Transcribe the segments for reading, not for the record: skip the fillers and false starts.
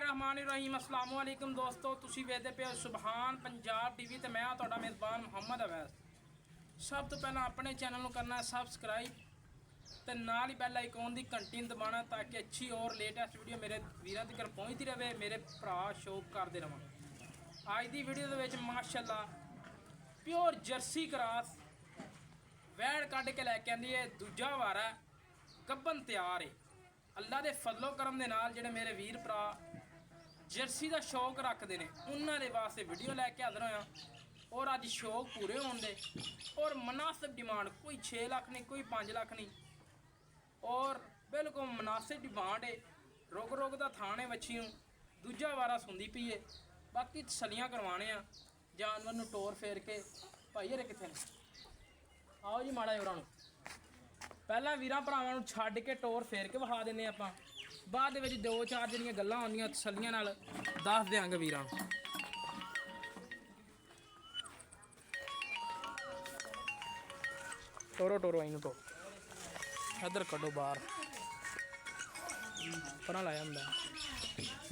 बिस्मिल्लाहिर्रहमानिर्रहीम अस्सलाम वालेकुम दोस्तों, तुसी वेखदे पे सुभान पंजाब टीवी ते मैं तुहाडा मेज़बान मुहम्मद अवैस। सब तो पहला अपने चैनल को करना सब्सक्राइब ते नाल ही बैल आइकॉन दी घंटी दबाना ताकि अच्छी और लेटेस्ट वीडियो मेरे वीरां तक पहुंचती रहे, मेरे भरा शौक करते रहन। अज दी वीडियो दे विच माशाअल्लाह प्योर जर्सी क्रॉस वैड़ कढ़ के लैके आंदी है, दूजा वारा गब्बन तैयार है। अल्लाह के फजलो करम दे नाल जिहड़े मेरे वीर भरा जर्सी का शौक रखते हैं उन्होंने वास्ते वीडियो लैके हाजिर होया और अज शौक पूरे होने और मुनासिब डिमांड, कोई 6 लाख नहीं, कोई 5 लाख नहीं और बिल्कुल मुनासिब डिमांड है। रुक रुक का थाने वच्छी दूजा वारा सुंदी पी है। बाकी तसलियां करवाने जानवर नूं टोर फेर के भाई हरे कितने आओ जी माड़ा जोरा पहला वीरां भरावां नूं छड्ड के टोर फेर के विखा दिंदे आपां, बाद दे विच 2-4 जिहड़ियां गल्लां आउंदियां तसल्लियां नाल दस देंगे वीरां नूं। टोरो टोरो आई नूं टो इधर कड्डो बाहर परा लाया हुंदा।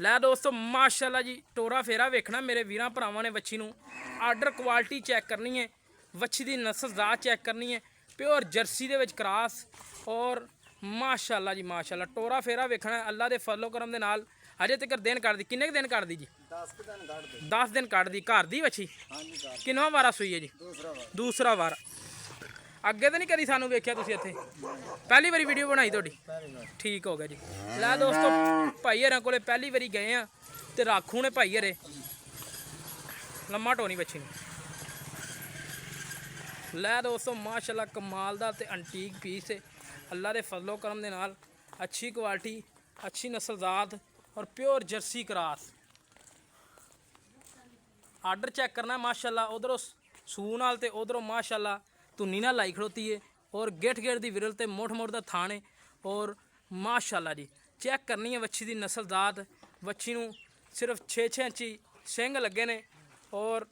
लै दोस्तों माशाअल्लाह जी टोरा फेरा वेखना मेरे वीरां भरावां ने वच्छी नूं आर्डर क्वालिटी चैक करनी है, वच्छी दी नस्ल जात चैक करनी है, प्योर जर्सी दे विच क्रॉस और माशाअल्लाह जी माशाअल्लाह टोरा फेरा वेखना अल्लाह दे फजलो करम दे नाल। अजे तक दिन कट दी किन्ने दिन कट दी जी? 10 दिन कट दी। घर दी वच्छी किन्नवा वारा सूई है जी? दूसरा वार। अगे तो नहीं कभी सानू वेख्या तुसीं इत्थे? पहली बारी वीडियो बनाई तुहाडी? ठीक हो गया जी। लै दोस्तों भाई हरां कोले पहली बारी गए हैं तो राखू ने भाई हरे लम्मा टोनी बच्ची ने। लै दोस्तों माशाअल्लाह कमाल दा ते अंटीक पीस है अल्लाह के फजलो करम दे नाल। अच्छी क्वालिटी, अच्छी नस्ल जात और pure Jersey cross. Order cheque करना माशाअल्लाह उधरों सूह नाल ते उधरों माशाअल्लाह धुनी नाल लाई खड़ोती है और गेठ गेठ दी विरल ते मुठ मुठ दा थाने और माशाअल्लाह जी चेक करनी है वच्छी दी नस्ल जात। वच्छी नूं सिर्फ 6-6 इंची सिंग लगे ने और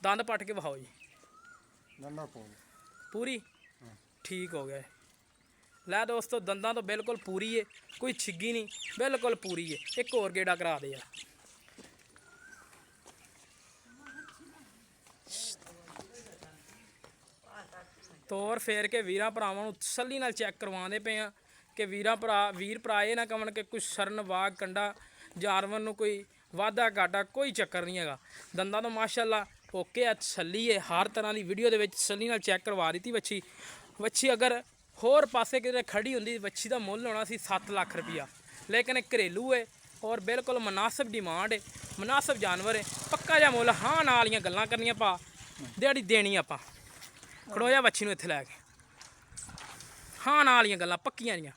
दंद पट के विखाओ जी पूरी। ठीक हो गया। लै दोस्तों दंदा तो बिल्कुल पूरी है, कोई छिग्गी नहीं, बिल्कुल पूरी है। एक और गेड़ा करा दे यार। तौर फेर के वीरां भरावां नूं तसल्ली नाल चैक करवाते पे हैं कि वीर भरा ये ना कहन कि कोई सरन वाग कंडा जानवर नूं कोई वाधा घाटा कोई चक्कर नहीं है। दंदा तो माशाअल्लाह ओके है, तसल्ली है। हर तरह की वीडियो के तसल्ली नाल चैक करवा दी वच्छी। वच्छी अगर होर पासे किते खड़ी हुंदी वच्छी का मुल होना सी 7 लाख रुपया, लेकिन घरेलू है और बिल्कुल मुनासिब डिमांड है, मुनासिब जानवर है, पक्का जा मुल। हाँ नालियां गल्लां करनियां पा दिहाड़ी देनी आपां। खड़ोया वच्छी नूं इत्थे लैके हाँ नालियां गल्लां पक्कियां जियां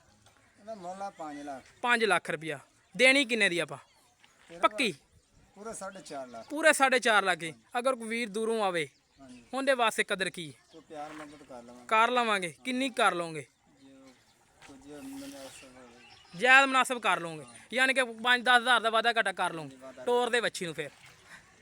5 लाख रुपया देनी किन्ने दी आपां पक्की? पूरे 4.5 लाख। पूरे 4.5 लाख की। अगर कोई वीर दूरों आवे उनके वास्ते कदर की कर लवांगे? किन्नी कर लोगे? जायद मुनासिब कर लोगे, यानी कि 5-10 हज़ार का वाधा घाटा कर लोगे टोर दे वच्छी नूं। फिर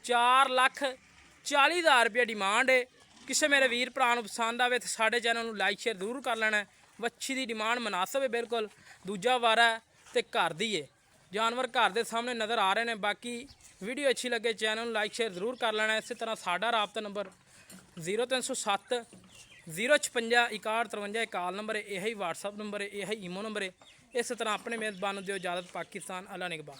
4,40,000 रुपया डिमांड है। किसी मेरे वीर भरा नूं पसंद आवे तो साडे चैनल नूं लाइक शेयर जरूर कर लेना है। वच्छी की डिमांड मुनासिब है बिल्कुल। दूजा वारा है तो घर दी है, जानवर घर के सामने नज़र आ रहे हैं। बाकी वीडियो अच्छी लगे चैनल लाइक शेयर जरूर कर लेना। इस तरह साडा राबता नंबर 0307 056 6153 कॉल नंबर है, यही व्हाट्सअप नंबर है, यही ईमो नंबर है। इस तरह अपने मेज़बान दिओ इजाज़त। पाकिस्तान अल्लाह निगहबान।